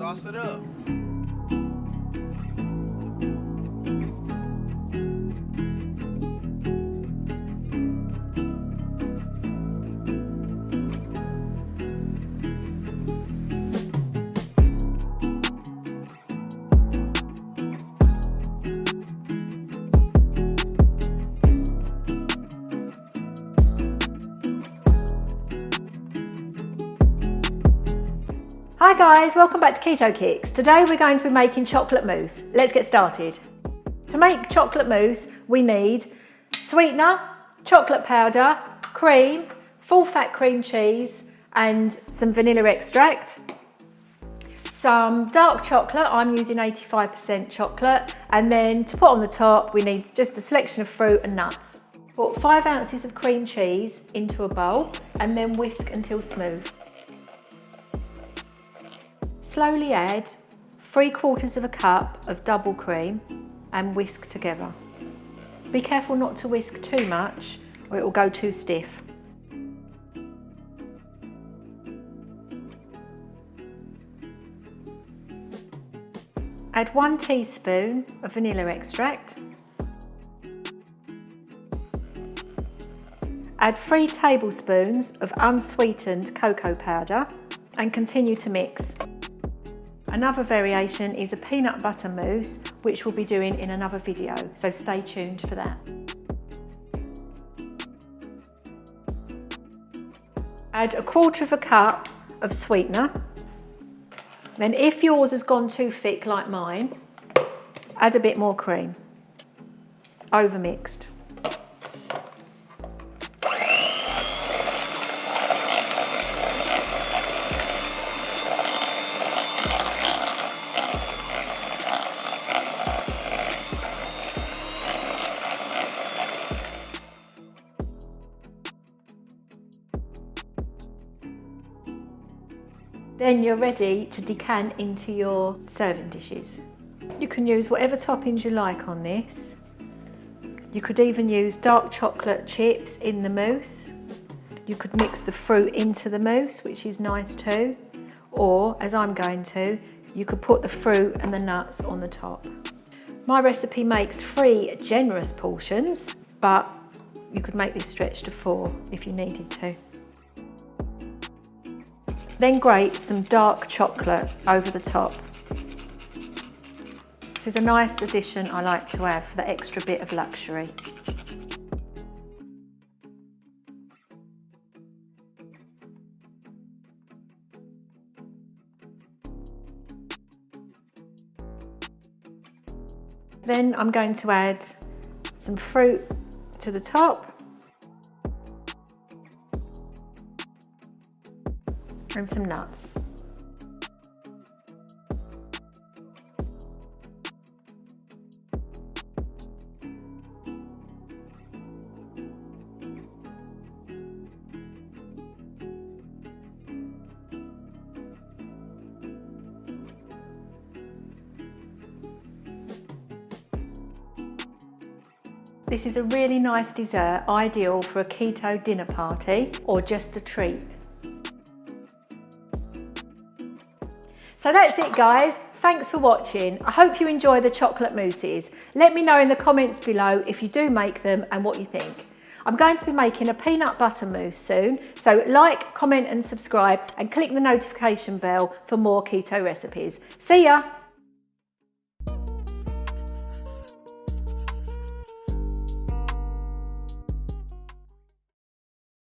sauce it up. Hi guys, welcome back to Keto Kicks. Today we're going to be making chocolate mousse. Let's get started. To make chocolate mousse, we need sweetener, chocolate powder, cream, full fat cream cheese, and some vanilla extract. Some dark chocolate, I'm using 85% chocolate, and then to put on the top, we need just a selection of fruit and nuts. Put 5 ounces of cream cheese into a bowl and then whisk until smooth. Slowly add 3/4 cup of double cream and whisk together. Be careful not to whisk too much or it will go too stiff. Add 1 teaspoon of vanilla extract. Add 3 tablespoons of unsweetened cocoa powder and continue to mix. Another variation is a peanut butter mousse, which we'll be doing in another video, so stay tuned for that. Add 1/4 cup of sweetener. Then if yours has gone too thick like mine, add a bit more cream, over mixed. Then you're ready to decant into your serving dishes. You can use whatever toppings you like on this. You could even use dark chocolate chips in the mousse. You could mix the fruit into the mousse, which is nice too. Or, as I'm going to, you could put the fruit and the nuts on the top. My recipe makes 3 generous portions, but you could make this stretch to 4 if you needed to. Then grate some dark chocolate over the top. This is a nice addition I like to have for the extra bit of luxury. Then I'm going to add some fruit to the top. And some nuts. This is a really nice dessert, ideal for a keto dinner party or just a treat. So that's it guys, thanks for watching. I hope you enjoy the chocolate mousses. Let me know in the comments below if you do make them and what you think. I'm going to be making a peanut butter mousse soon, so like, comment and subscribe and click the notification bell for more keto recipes. See ya!